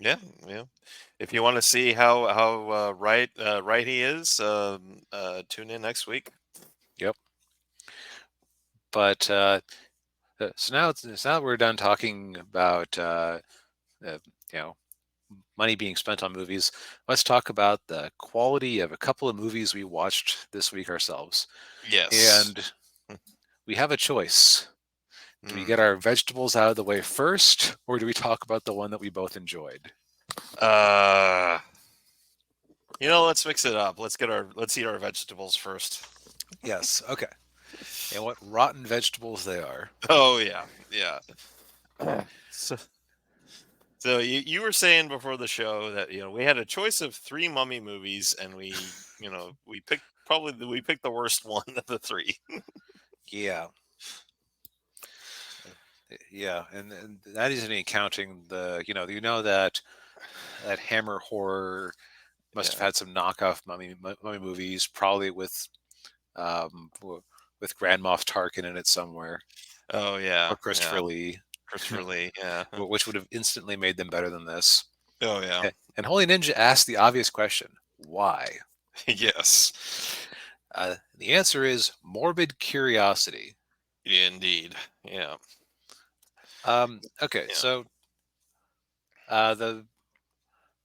Yeah, yeah. If you want to see how right he is, tune in next week. Yep. But so now we're done talking about uh, you know money being spent on movies. Let's talk about the quality of a couple of movies we watched this week ourselves. Yes. And we have a choice. Do we get Mm. our vegetables out of the way first, or do we talk about the one that we both enjoyed? Uh, let's mix it up. Let's eat our vegetables first. Yes. Okay. And what rotten vegetables they are. Oh yeah, yeah. So, so you were saying before the show that we had a choice of three mummy movies, and we picked the worst one of the three. Yeah. Yeah, and that isn't even counting that Hammer horror must have Yeah. had some knockoff mummy movies, probably with Grand Moff Tarkin in it somewhere, Oh yeah, or Christopher yeah. Lee, Christopher Lee. Yeah. which would have instantly made them better than this. Oh yeah. And Holy Ninja asked the obvious question: why? Yes. The answer is morbid curiosity. Indeed. Yeah. Okay, Yeah. so uh, the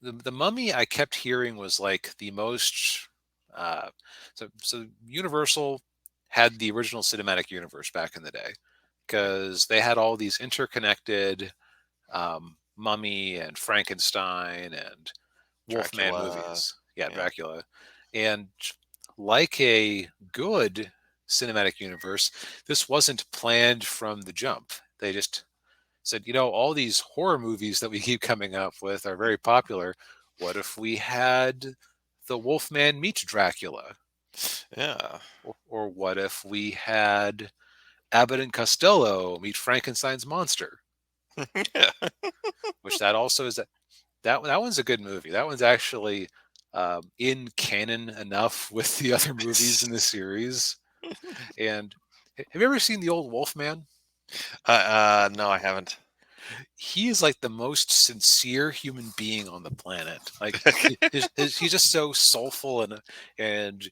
the Mummy I kept hearing was like the most. Uh, so Universal had the original cinematic universe back in the day because they had all these interconnected Mummy and Frankenstein and Wolfman Dracula. movies. Yeah, Yeah. Dracula, and like a good cinematic universe, this wasn't planned from the jump. They just said, all these horror movies that we keep coming up with are very popular. What if we had the Wolfman meet Dracula? Yeah. Or what if we had Abbott and Costello meet Frankenstein's monster? Yeah. Which that also is that one's a good movie. That one's actually in canon enough with the other movies in the series. And have you ever seen the old Wolfman? No, I haven't. He is like the most sincere human being on the planet. Like he's just so soulful and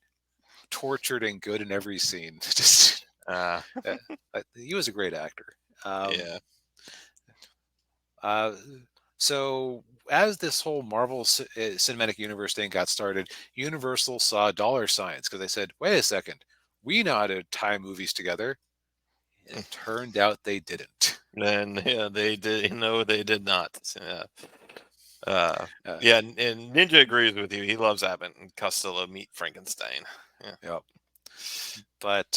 tortured and good in every scene. Just uh, uh, he was a great actor. Um, yeah. uh, so as this whole Marvel cinematic universe thing got started, Universal saw dollar signs because they said, "Wait a second, we know how to tie movies together." And it turned out they didn't. And yeah, they did. No, they did not. Yeah. Uh, Uh, yeah. And Ninja agrees with you. He loves Abbott and Costello meet Frankenstein. Yeah. yep. But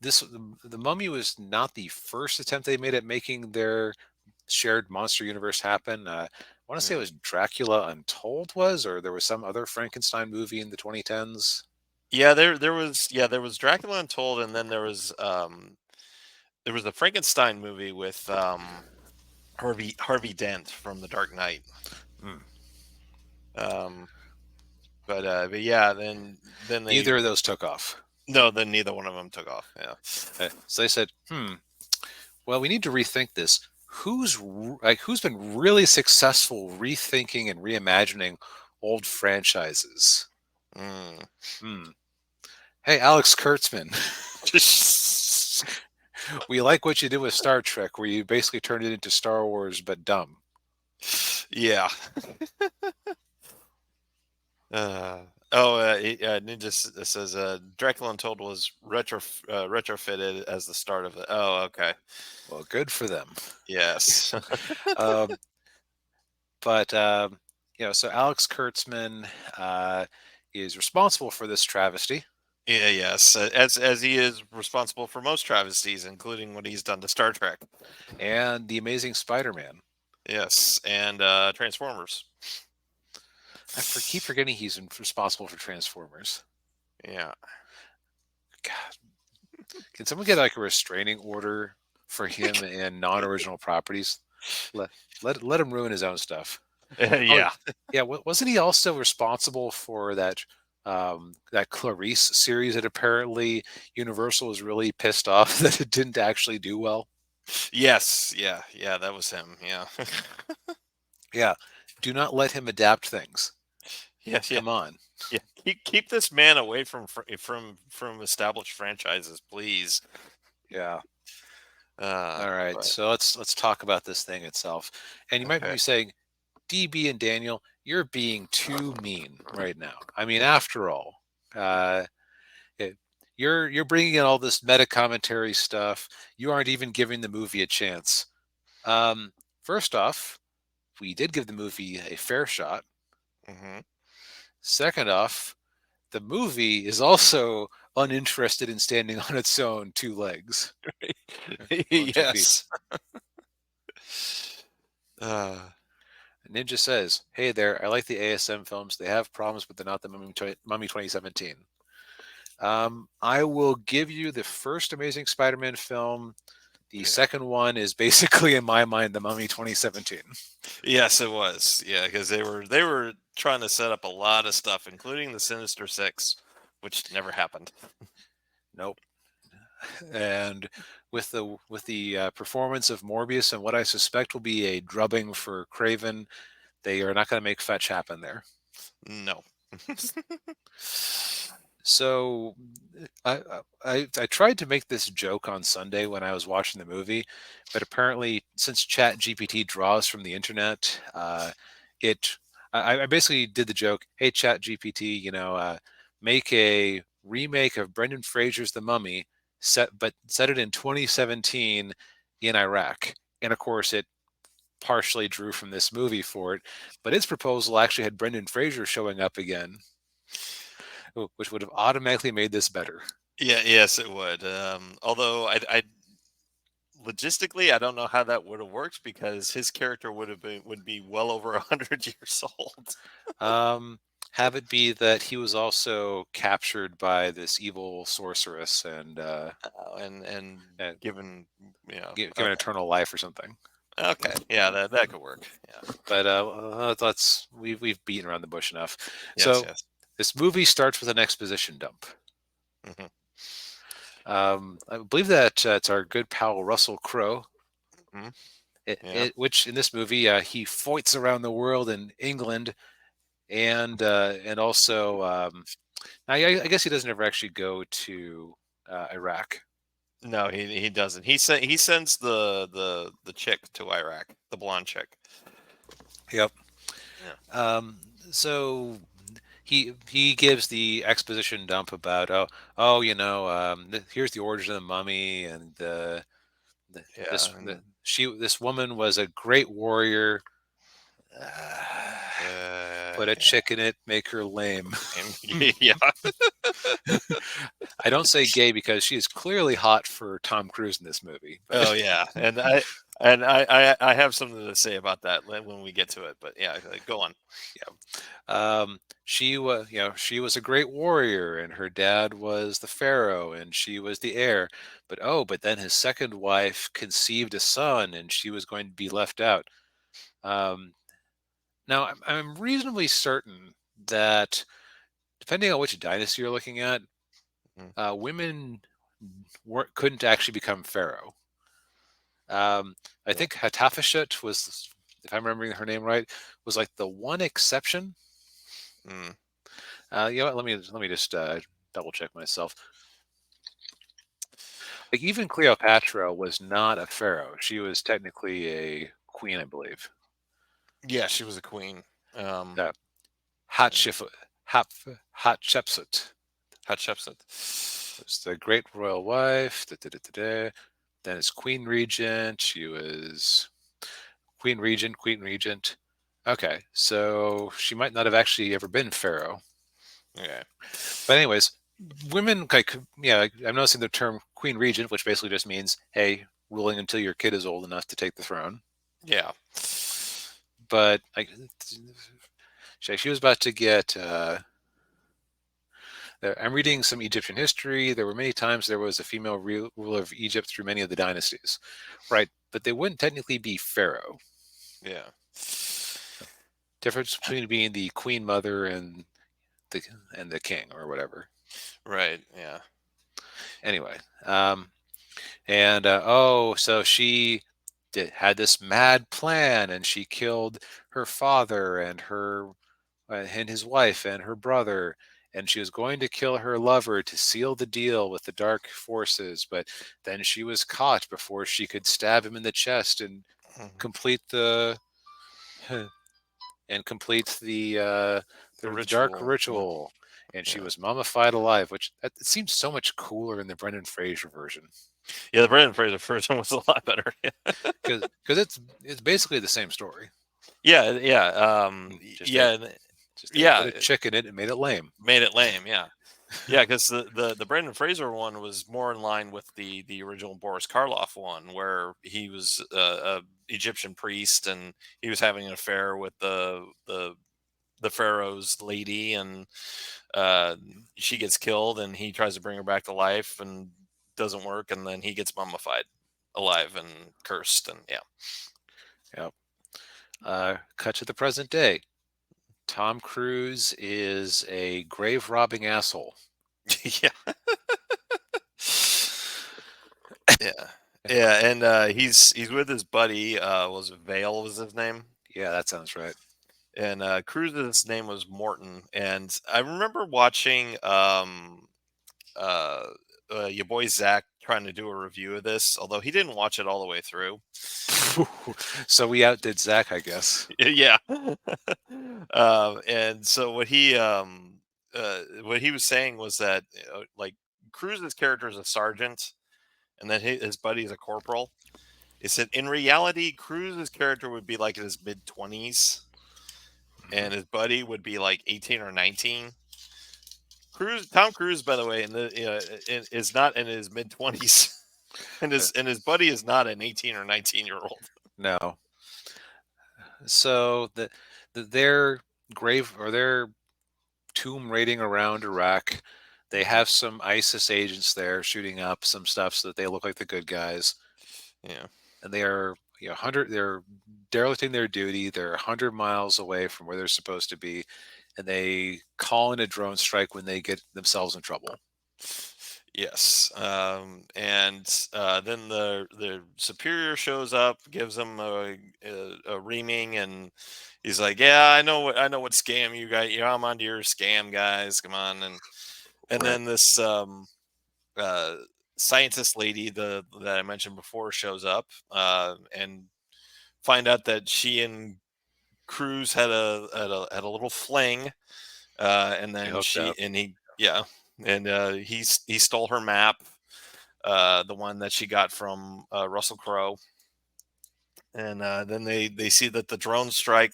this the Mummy was not the first attempt they made at making their shared monster universe happen. I want to say it Yeah. was Dracula Untold or there was some other Frankenstein movie in the 2010s. Yeah. There was Dracula Untold, and then there was a Frankenstein movie with Harvey Dent from The Dark Knight. Hmm. Um, but yeah, then they Neither of those took off. no, then neither one of them took off. Yeah. So they said, well, we need to rethink this. Who's been really successful rethinking and reimagining old franchises? Mm. Hmm. Hey, Alex Kurtzman, we like what you did with Star Trek, where you basically turned it into Star Wars but dumb. Yeah. Ninja says Dracula Untold was retrofitted as the start of it. Oh, okay. Well, good for them. Yes. Um, but so Alex Kurtzman is responsible for this travesty Yeah, yes. As he is responsible for most travesties, including what he's done to Star Trek. and the Amazing Spider-Man. Yes, and Transformers. Keep forgetting he's responsible for Transformers. Yeah. God, can someone get like a restraining order for him and non-original properties? Let let him ruin his own stuff. Oh, Yeah. yeah. Wasn't he also responsible for that Clarice series that apparently Universal was really pissed off that it didn't actually do well? Yes. Yeah. Yeah. That was him. Yeah. Yeah. Do not let him adapt things. Yes, yeah, Come on. yeah. Keep this man away from established franchises, please. Yeah. All right. But So let's talk about this thing itself. And you might okay. be saying, DB and Daniel, you're being too mean right now. I mean, after all, uh, it, you're bringing in all this meta commentary stuff. You aren't even giving the movie a chance. Um, First off, we did give the movie a fair shot. Hmm. Second off, the movie is also uninterested in standing on its own two legs, on two feet. Yes. Uh, Ninja says, "Hey there, I like the ASM films. They have problems, but they're not the Mummy 2017." I will give you the first Amazing Spider-Man film. The yeah. second one is basically, in my mind, the Mummy 2017. Yes, it was. Yeah, because they were trying to set up a lot of stuff, including the Sinister Six, which never happened. Nope. And with the performance of Morbius and what I suspect will be a drubbing for Craven, they are not going to make fetch happen there. No. So I tried to make this joke on Sunday when I was watching the movie, but apparently since Chat GPT draws from the internet, it I basically did the joke, hey Chat GPT, make a remake of Brendan Fraser's The Mummy, set it in 2017 in Iraq. And of course it partially drew from this movie for it, but its proposal actually had Brendan Fraser showing up again, which would have automatically made this better. Yeah, yes, it would. Although I logistically, I don't know how that would have worked because his character would be well over 100 years old. Um, have it be that he was also captured by this evil sorceress And and given, you know, given okay, eternal life or something. okay, yeah, that could work. Yeah, But let's we've beaten around the bush enough. yes, So yes. this movie starts with an exposition dump. Hmm. I believe that it's our good pal Russell Crowe. Hmm. Yeah. Which in this movie he fights around the world in England and also I guess he doesn't ever actually go to Iraq. No, he doesn't. He sends the chick to Iraq, the blonde chick. Yep. Yeah. Um, so he gives the exposition dump about oh here's the origin of the mummy and the Yeah. And this woman was a great warrior. Put a yeah. chick in it, make her lame. And, yeah. I don't say gay because she is clearly hot for Tom Cruise in this movie, Oh but yeah. And I have something to say about that when we get to it. But yeah, go on. she was a great warrior, and her dad was the pharaoh, and she was the heir. But then his second wife conceived a son, and she was going to be left out. Um, Now I'm reasonably certain that depending on which dynasty you're looking at, Mhm. women couldn't actually become pharaoh. I Yeah. think Hatshepsut was, if I'm remembering her name right, was like the one exception. Mm. You know what? Let me just double check myself. Like even Cleopatra was not a pharaoh. She was technically a queen, I believe. Yeah, she was a queen. Um, Uh, yeah. Hatshepsut. Hatshepsut Hatshepsut. was the great royal wife. Da, da, da, da, da. Then as queen regent, she was queen regent. Okay, so she might not have actually ever been pharaoh. Okay. But anyways, women like yeah, I'm noticing the term queen regent, which basically just means hey, ruling until your kid is old enough to take the throne. Yeah. But like she was about to get. I'm reading some Egyptian history. There were many times there was a female ruler of Egypt through many of the dynasties, right? But they wouldn't technically be pharaoh. Yeah. Difference between being the queen mother the and the king or whatever. Right. Yeah. Anyway, and oh, so she had this mad plan, and she killed her father and her and his wife and her brother, and she was going to kill her lover to seal the deal with the dark forces, but then she was caught before she could stab him in the chest and Mhm. complete the and complete The the dark ritual. Yeah. ritual. And she Yeah. was mummified alive, which it seems so much cooler in the Brendan Fraser version, Yeah. The Brendan Fraser first one was a lot better. because it's basically the same story. Yeah. Yeah. Just they Yeah. just they Yeah. put a chick in it and made it lame. Made it lame. Yeah. Yeah, because the Brendan Fraser one was more in line with the original Boris Karloff one, where he was a Egyptian priest and he was having an affair with the pharaoh's lady, and uh, she gets killed, and he tries to bring her back to life, and doesn't work, and then he gets mummified alive and cursed, and yeah. Yep. Cut to the present day. Tom Cruise is a grave robbing asshole. Yeah. Yeah. Yeah, and he's with his buddy. Was it Vale was his name? Yeah, that sounds right. And Cruz's name was Morton. And I remember watching uh, your boy Zach trying to do a review of this, although he didn't watch it all the way through. So we outdid Zach, I guess. Yeah. And so what he was saying was that like Cruz's character is a sergeant, and then his buddy is a corporal. He said in reality, Cruz's character would be like in his mid 20s, Mhm. and his buddy would be like 18 or 19. Tom Cruise, by the way, is not in his mid 20s, and Uh, his buddy is not an 18 or 19-year-old. No. So their grave or their tomb raiding around Iraq, they Mhm. have some ISIS agents there shooting up some stuff so that they look like the good guys, Yeah. and they are 100. They're derelicting their duty. They're 100 miles away from where they're supposed to be, and they call in a drone strike when they get themselves in trouble. Yes. And then the superior shows up, gives him a reaming, and he's like, "Yeah, I know what scam you got. Yeah, I'm onto your scam, guys. Come on." And Right. then this uh, scientist lady, the that I mentioned before, shows up, and find out that she and Cruz had a little fling, and They then hooked up. he stole her map, the one that she got from Russell Crowe, and then they see that the drone strike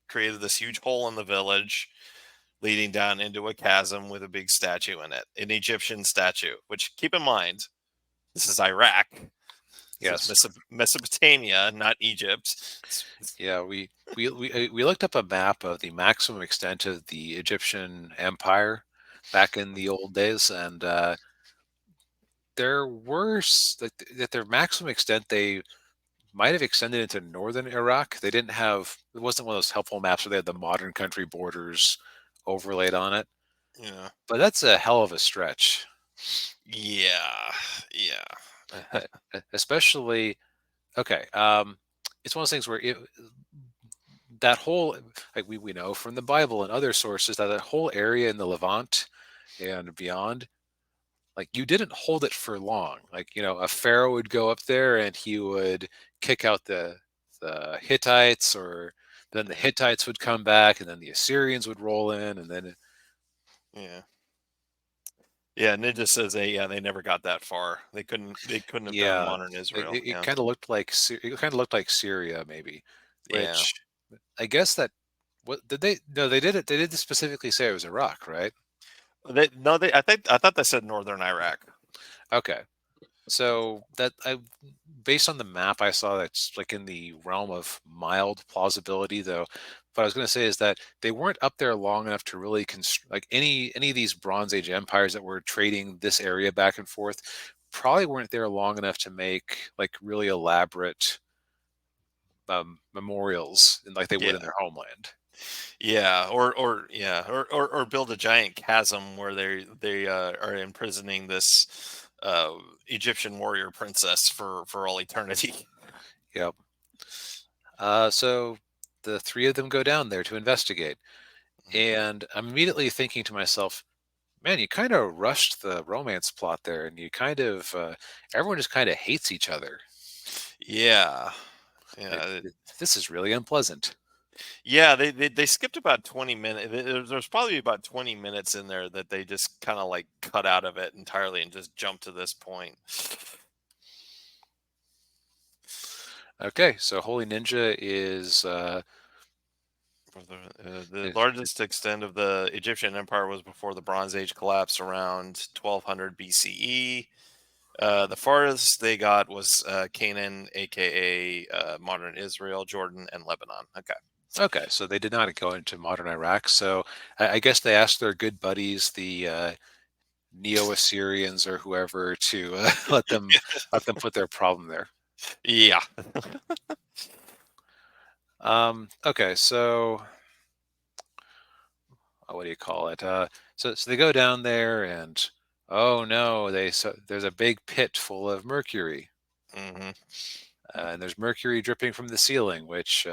created this huge hole in the village, leading down into a chasm with a big statue in it, an Egyptian statue. Which, keep in mind, this is Iraq. This is Yes. Mesopotamia, not Egypt. Yeah, we looked up a map of the maximum extent of the Egyptian empire back in the old days, and there were that their maximum extent they might have extended into northern Iraq. They didn't have it wasn't one of those helpful maps where they had the modern country borders overlaid on it. Yeah, But that's a hell of a stretch, yeah, yeah. especially okay. It's one of those things where that whole we know from the Bible and other sources that whole area in the Levant and beyond, like you didn't hold it for long. Like a pharaoh would go up there and he would kick out the Hittites, or then the Yeah, Hittites would come back, and then the Assyrians would roll in, and then yeah, yeah. And it just says they never got that far. They couldn't have done yeah, modern it, Israel. it Yeah, kind of looked like it kind of looked like Syria maybe, yeah. which I guess that what did they no they did it they did specifically say it was Iraq, right? They no, they I thought they said northern Iraq. Okay. So based on the map I saw, that's like in the realm of mild plausibility, though. What I was going to say is that they weren't up there long enough to really like any of these Bronze Age empires that were trading this area back and forth. Probably weren't there long enough to make like really elaborate memorials like they would Yeah, in their homeland. yeah, or build a giant chasm where they are imprisoning this Egyptian warrior princess for all eternity. Yep. So the three of them go down there to investigate, and I'm immediately thinking to myself, man, you kind of rushed the romance plot there, and you kind of everyone just kind of hates each other. Yeah, Like, yeah, this is really unpleasant. yeah. They skipped about 20 minutes. There's probably about 20 minutes in there that they just kind of like cut out of it entirely and just jumped to this point. Okay, so Holy Ninja For the is largest extent of the Egyptian Empire was before the Bronze Age collapsed around 1200 BCE. The farthest they got was Canaan, aka modern Israel, Jordan, and Lebanon. Okay. okay. So they did not go into modern Iraq. So I guess they asked their good buddies, the Neo-Assyrians or whoever, to let them put their problem there. Yeah. Okay, so what do you call it? So they go down there, and oh no, there's a big pit full of mercury, Hmm. and there's mercury dripping from the ceiling. Which,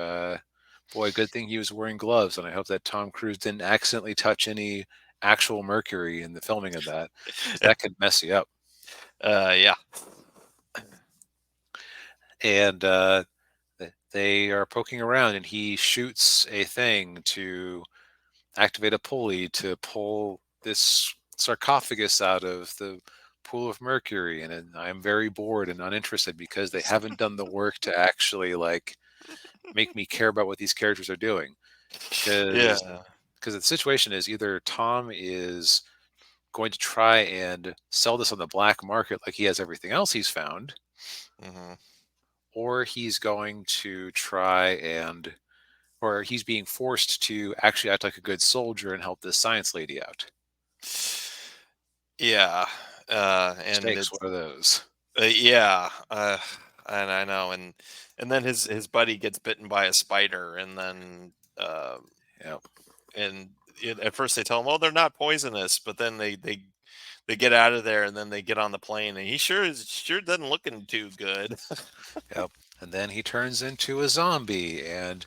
boy, good thing he was wearing gloves, and I hope that Tom Cruise didn't accidentally touch any actual mercury in the filming of that, because that could mess you up. Yeah. And they are poking around, and he shoots a thing to activate a pulley to pull this sarcophagus out of the pool of mercury. And I'm very bored and uninterested because they haven't done the work to actually like make me care about what these characters are doing. Yeah. Because the situation is either Tom is going to try and sell this on the black market like he has everything else he's found, Hmm. or he's going to try and or he's being forced to actually act like a good soldier and help this science lady out. Yeah. And Stakes, it's what are those? yeah. And I know, and then his buddy gets bitten by a spider, and then Yeah, and at first they tell him, "Oh, they're not poisonous," but then they get out of there, and then they get on the plane, and he sure doesn't looking too good. yep. And then he turns into a zombie. And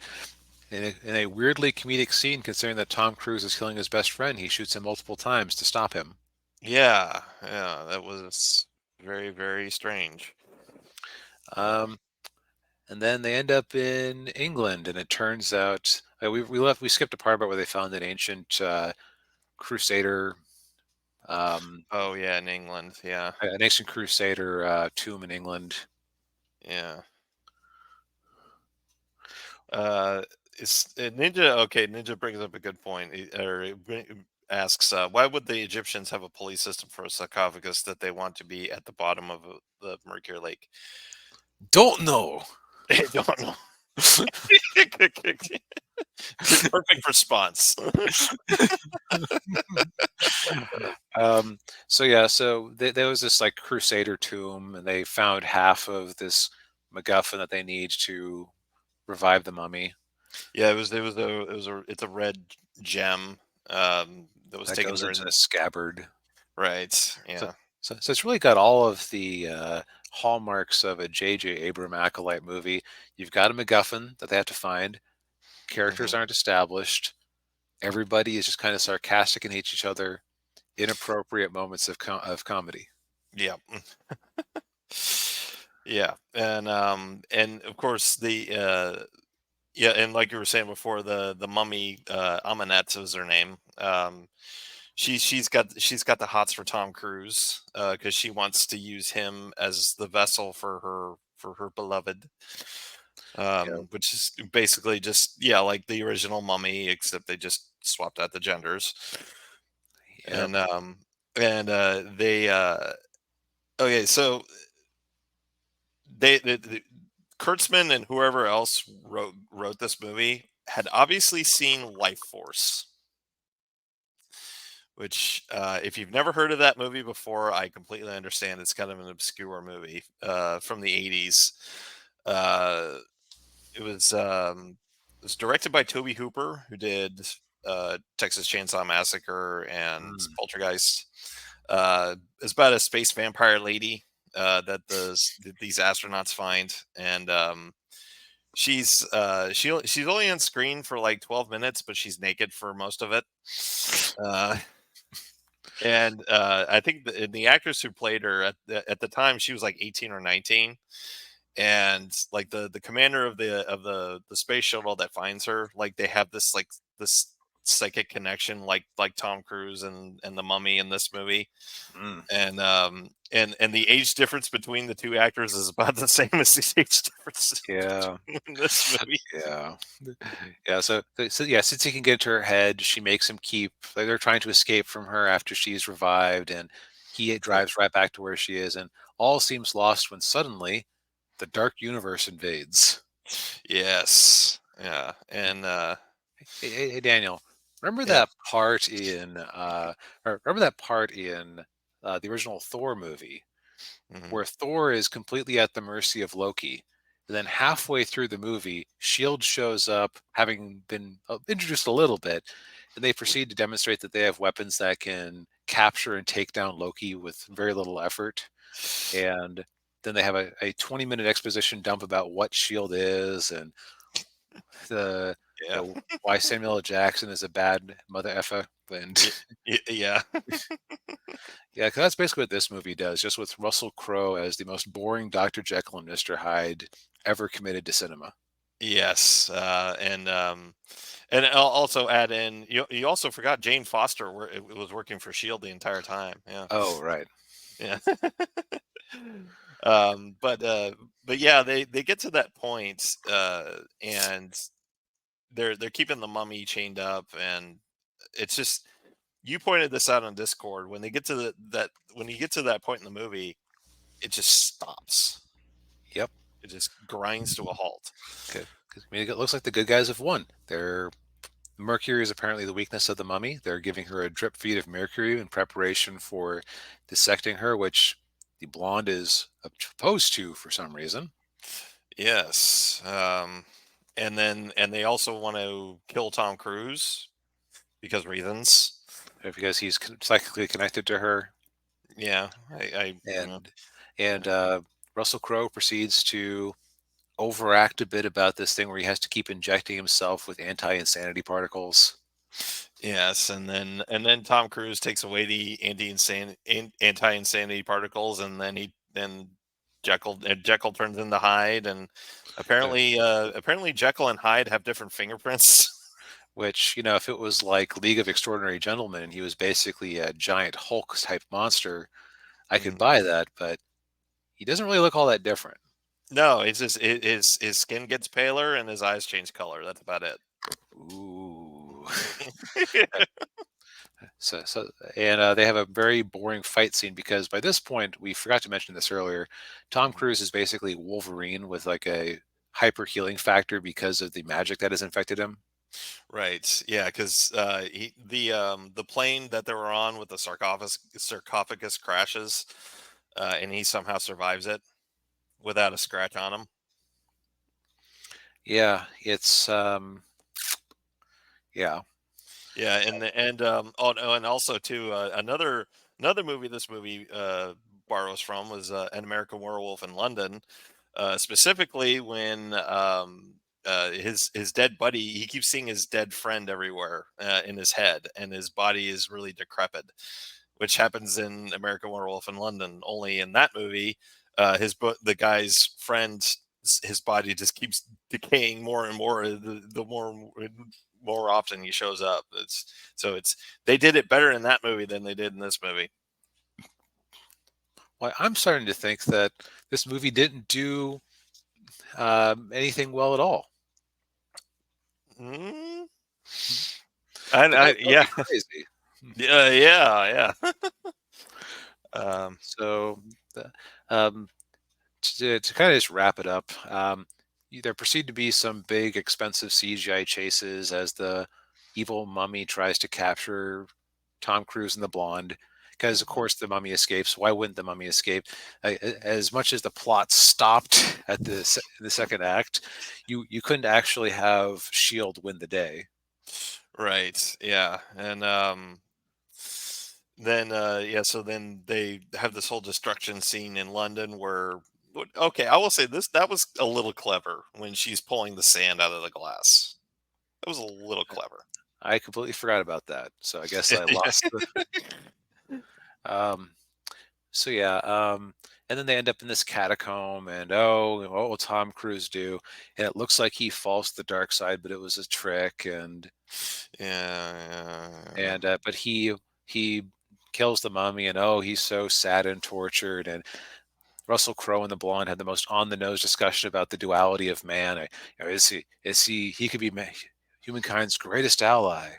in a weirdly comedic scene, considering that Tom Cruise is killing his best friend, he shoots him multiple times to stop him. Yeah, yeah, that was very, very strange. Uh, Um, and then they end up in England, and it turns out we skipped a part about where they found an ancient Crusader oh yeah, in England, yeah, tomb in England. yeah. Uh, Ninja. Okay, Ninja brings up a good point. Asks, why would the Egyptians have a police system for a sarcophagus that they want to be at the bottom of the Mercury Lake? Don't know. I don't know. Perfect response. Um, so yeah, there was this like Crusader tomb, and they found half of this MacGuffin that they need to revive the mummy Yeah, it's a red gem that was that taken goes into during a scabbard. right. So, Yeah. so it's really got all of the hallmarks of a J.J. Abrams acolyte movie. You've got a MacGuffin that they have to find. Hmm. Characters aren't established. Everybody is just kind of sarcastic and hates each other. Inappropriate moments of comedy. Yeah. Yeah. And of course yeah, and like you were saying before, the mummy, Amanette was her name. She's got the hots for Tom Cruise, because she wants to use him as the vessel for her beloved, Yeah. which is basically just, yeah, like the original Mummy, except they just swapped out the genders. Yep. And they okay, so the Kurtzman and whoever else wrote this movie had obviously seen Life Force, which, if you've never heard of that movie before, I completely understand. It's kind of an obscure movie from the 80s. Uh, it was directed by Toby Hooper, who did Texas Chainsaw Massacre and Mm, Poltergeist. It's about a space vampire lady that these astronauts find, and she's only on screen for like 12 minutes, but she's naked for most of it. Uh, and I think the actress who played her at the time, she was like 18 or 19, and like the commander of the space shuttle that finds her, like they have this psychic connection, like Tom Cruise and the Mummy in this movie. Mm, And the age difference between the two actors is about the same as the age difference yeah, in this movie. yeah, yeah. So yeah, since he can get into her head, she makes him keep. Like, they're trying to escape from her after she's revived, and he Yeah. drives right back to where she is, and all seems lost when suddenly the dark universe invades. Yes. Yeah. And Hey, Daniel, remember yeah. that part in or remember that part in the original Thor movie Mhm. where Thor is completely at the mercy of Loki. And then halfway through the movie, Shield shows up, having been introduced a little bit, and they proceed to demonstrate that they have weapons that can capture and take down Loki with very little effort. And then they have a 20-minute exposition dump about what Shield is and the Yeah. why Samuel L. Jackson is a bad mother effer. And Yeah. yeah, 'cause that's basically what this movie does, just with Russell Crowe as the most boring Dr. Jekyll and Mr. Hyde ever committed to cinema. Yes. And I'll also add in, you also forgot Jane Foster, where it was working for Shield the entire time. Yeah. Oh, right. Yeah. um but uh but yeah, they get to that point, and they're keeping the Mummy chained up, and it's just, you pointed this out on Discord, when they get to that when you get to that point in the movie, it just stops. Yep. It just grinds to a halt. Okay. 'Cause, I mean, it looks like the good guys have won. Mercury is apparently the weakness of the mummy. They're giving her a drip feed of mercury in preparation for dissecting her, which the blonde is opposed to for some reason. Yes. And they also want to kill Tom Cruise because reasons. Because he's psychically connected to her. Yeah. Yeah. And Russell Crowe proceeds to overact a bit about this thing where he has to keep injecting himself with anti-insanity particles, Yes, and then Tom Cruise takes away the anti insanity particles, and then Jekyll turns into Hyde, and uh, apparently Jekyll and Hyde have different fingerprints. which, if it was like League of Extraordinary Gentlemen and he was basically a giant Hulk type monster, I could Mhm. buy that, but he doesn't really look all that different. No, it's just his skin gets paler and his eyes change color. That's about it. Ooh. So and they have a very boring fight scene because by this point, we forgot to mention this earlier, Tom Cruise is basically Wolverine with like a hyper healing factor because of the magic that has infected him. Right. Yeah, because the plane that they were on with the sarcophagus crashes, and he somehow survives it without a scratch on him. Yeah, it's yeah. Yeah, oh no, and also too, another movie this movie borrows from was An American Werewolf in London, specifically when his dead buddy, he keeps seeing his dead friend everywhere in his head, and his body is really decrepit, which happens in American Werewolf in London. Only in that movie, the guy's friend, his body just keeps decaying more and more the more often he shows up. It's they did it better in that movie than they did in this movie. Well, I'm starting to think that this movie didn't do anything well at all. Mm, Hmm. That'd yeah, be crazy. Hmm. yeah. Um, So, the- um, to kind of just wrap it up, there proceed to be some big, expensive CGI chases as the evil mummy tries to capture Tom Cruise and the blonde. Because of mhm. course the mummy escapes. Why wouldn't the mummy escape? As much as the plot stopped at the second act, you couldn't actually have Shield win the day. Right, yeah, and then yeah, so then they have this whole destruction scene in London where Okay, I will say this, that was a little clever when she's pulling the sand out of the glass. That was a little clever. I completely forgot about that. So I guess I Yeah. lost the. Um, so yeah, and then they end up in this catacomb, and oh, what will Tom Cruise do? And it looks like he falls to the dark side, but it was a trick, Yeah, yeah, and but he kills the mummy, and oh, he's so sad and tortured, and Russell Crowe and the blonde had the most on the nose discussion about the duality of man. He could be humankind's greatest ally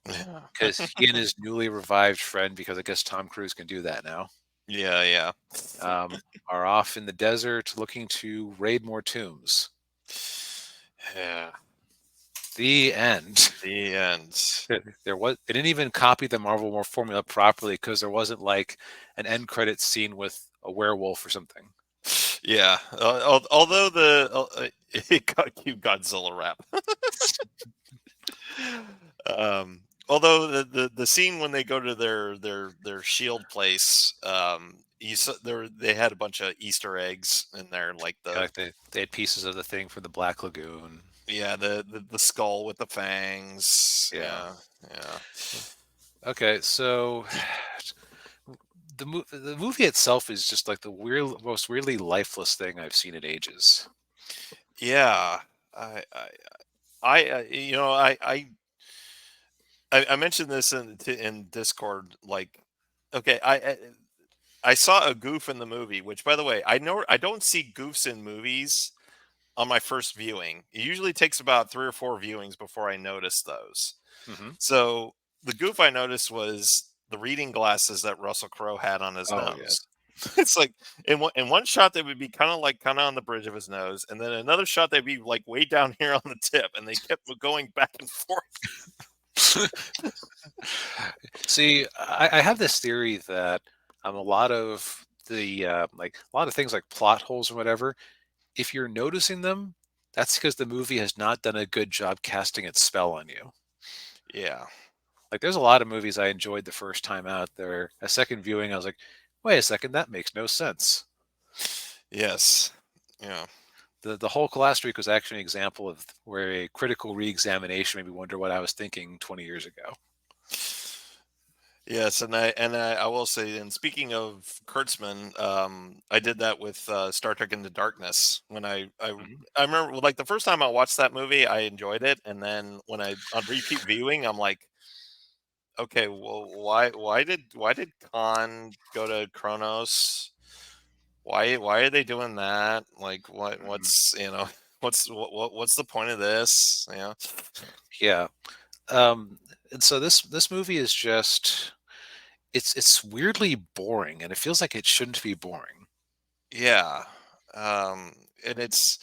yeah. because he and his newly revived friend, because I guess Tom Cruise can do that now, Yeah, yeah. are off in the desert looking to raid more tombs. Yeah. The end. The end. There was they didn't even copy the Marvel War formula properly because there wasn't like an end credit scene with a werewolf or something. Yeah. Although it got cute Godzilla rap. Although the scene when they go to their shield place, you saw there they had a bunch of Easter eggs in there, like Yeah, the like they had pieces of the thing for the Black Lagoon. yeah the skull with the fangs. Yeah. Yeah, yeah, Okay, so the movie itself is just like the most weirdly lifeless thing I've seen in ages. yeah. I I you know I mentioned this in Discord. Like, okay, I saw a goof in the movie, which, by the way, I know I don't see goofs in movies on my first viewing. It usually takes about 3 or 4 viewings before I notice those. Hmm. So the goof I noticed was the reading glasses that Russell Crowe had on his Oh yeah. nose. It's like in one shot they would be kind of on the bridge of his nose, and then another shot they'd be like way down here on the tip, and they kept going back and forth. See, I have this theory that a lot of the like a lot of things like plot holes or whatever, if you're noticing them, that's because the movie has not done a good job casting its spell on you. Yeah. Like there's a lot of movies I enjoyed the first time out there. A second viewing, I was like, wait a second, that makes no sense. Yes. Yeah. The Hulk last week was actually an example of where a critical re-examination made me wonder what I was thinking 20 years ago. Yes, and I will say, and speaking of Kurtzman, I did that with Star Trek Into Darkness. When Mhm. I remember, like, the first time I watched that movie, I enjoyed it, and then when I on repeat viewing, I'm like, okay, well, why did Khan go to Kronos? Why are they doing that? Like, Mhm. what's the point of this? Yeah. Um, and so this movie is just it's weirdly boring, and it feels like it shouldn't be boring. Yeah, and it's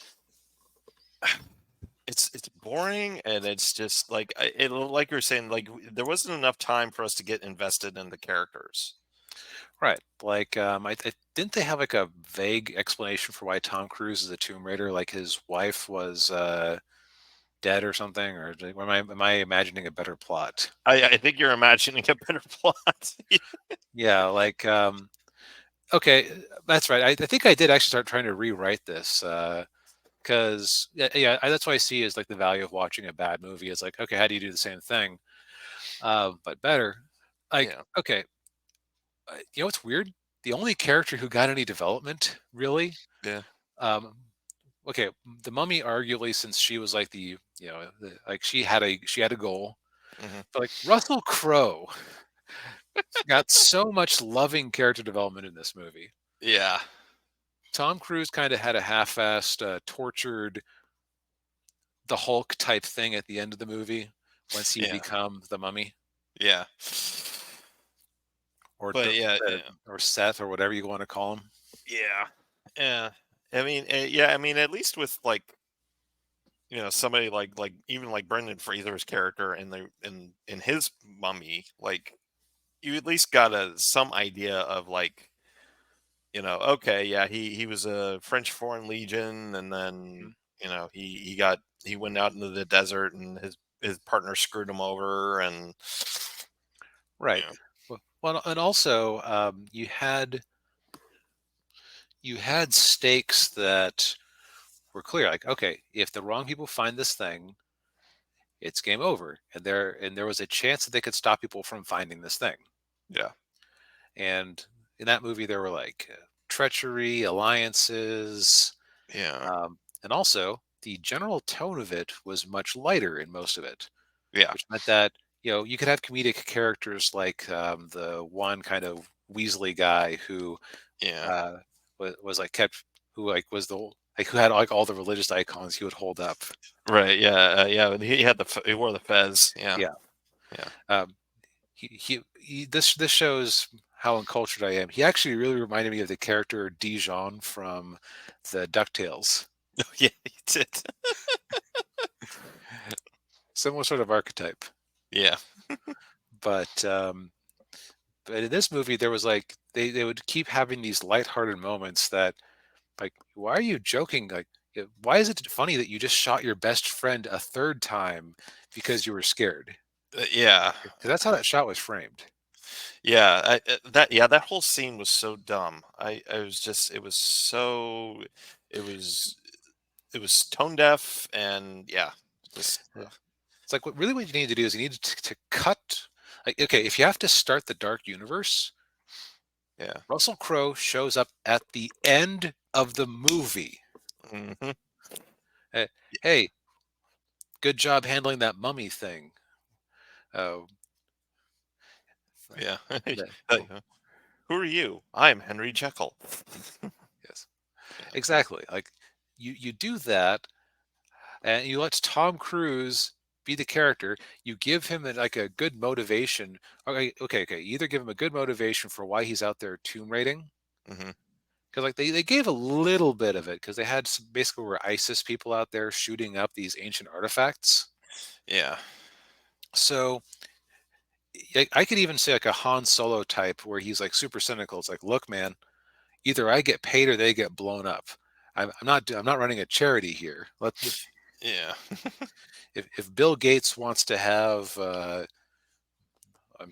boring, and it's just like like you're saying, like there wasn't enough time for us to get invested in the characters. Right. Like I didn't they have like a vague explanation for why Tom Cruise is a Tomb Raider, like his wife was dead or something, or am I imagining a better plot? I think you're imagining a better plot. Yeah, like okay, that's right. I think I did actually start trying to rewrite this because yeah, that's what I see is like the value of watching a bad movie is like, okay, how do you do the same thing, but better? Like, Yeah, okay, you know what's weird? The only character who got any development, really, yeah, um, okay, the mummy arguably since she was like like she had a goal, hmm, but like Russell Crowe got so much loving character development in this movie. yeah, Tom Cruise kind of had a half-assed, tortured the Hulk type thing at the end of the movie once he yeah, become the mummy yeah. or But yeah, or Seth or whatever you want to call him. yeah, yeah. I mean, yeah. I mean, at least with like somebody like even like Brendan Fraser's character in his Mummy, like you at least got some idea of like okay, yeah, he was a French Foreign Legion, and then Mhm. he went out into the desert, and his partner screwed him over, and Right. yeah, Well, and also you had you had stakes that were clear. Like, okay, if the wrong people find this thing, it's game over. And there was a chance that they could stop people from finding this thing. Yeah. And in that movie, there were like treachery, alliances, Yeah. and also the general tone of it was much lighter in most of it, Yeah. which meant that you could have comedic characters like the one kind of Weasley guy who Yeah. uh, was like kept who like was the like who had like all the religious icons he would hold up. Right. Yeah. Yeah. He had he wore the fez. Yeah. Yeah. Yeah. Um, this shows how uncultured I am. He actually really reminded me of the character Dijon from the DuckTales. Yeah. He did. Similar sort of archetype. Yeah. But in this movie, there was like they would keep having these lighthearted moments that like, why are you joking? Like, why is it funny that you just shot your best friend a third time because you were scared? Yeah. Because that's how that shot was framed. Yeah. That whole scene was so dumb. I was just it was so it was it was tone deaf and yeah. Just It's like what you need to do is you need to cut. Like, okay, if you have to start the Dark Universe, yeah. Russell Crowe shows up at the end of the movie. Hmm. Uh, hey, good job handling that mummy thing. Uh, Yeah. that, Like, who are you? I'm Henry Jekyll. yes, Yeah. exactly. Like you do that, and you let Tom Cruise be the character. You give him like a good motivation. Okay. You either give him a good motivation for why he's out there tomb raiding, Hmm. because like they gave a little bit of it because they had some, basically were ISIS people out there shooting up these ancient artifacts. Yeah. So I could even say like a Han Solo type where he's like super cynical. It's like, look, man, either I get paid or they get blown up. I'm not running a charity here. Yeah. If Bill Gates wants to have I'm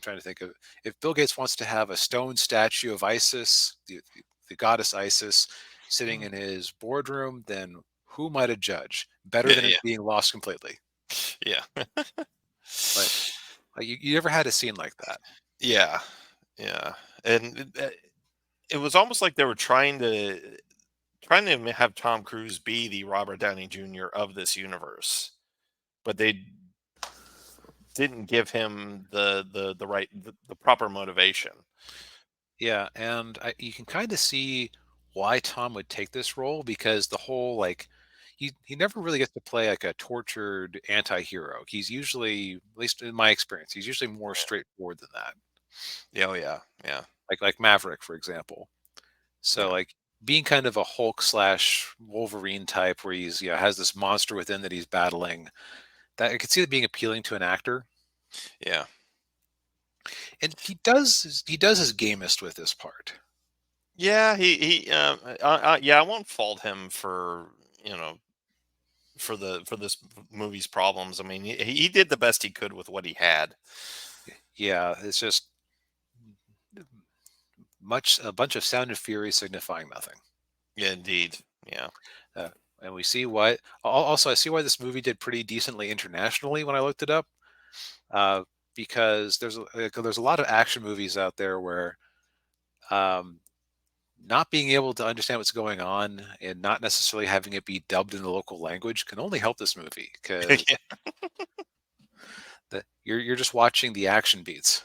trying to think of if Bill Gates wants to have a stone statue of Isis, the goddess Isis, sitting in his boardroom, then who am I to judge? Better Yeah. than it Yeah. being lost completely. Yeah. Like, like you never had a scene like that. Yeah. Yeah. And it was almost like they were trying to have Tom Cruise be the Robert Downey Jr. of this universe, but they didn't give him the proper motivation. Yeah, and you can kind of see why Tom would take this role because the whole like he never really gets to play like a tortured anti-hero. He's usually, at least in my experience, he's usually more straightforward than that. Yeah. Oh yeah. Yeah. Like Maverick, for example. So Yeah. like being kind of a Hulk slash Wolverine type where he's has this monster within that he's battling. That I could see it being appealing to an actor. Yeah. And he does his gamest with this part. Yeah. Yeah. I won't fault him for for this movie's problems. I mean, he did the best he could with what he had. Yeah, it's just a bunch of sound and fury signifying nothing. Yeah. Indeed. Yeah. Uh, and we see why. Also, I see why this movie did pretty decently internationally when I looked it up. Uh, because there's a lot of action movies out there where um, not being able to understand what's going on and not necessarily having it be dubbed in the local language can only help this movie because Yeah. you're just watching the action beats.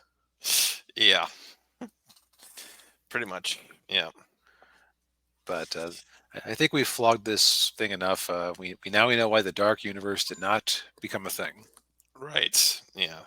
Yeah. Pretty much. Yeah. But I think we've flogged this thing enough. We know why the Dark Universe did not become a thing. Right. Yeah.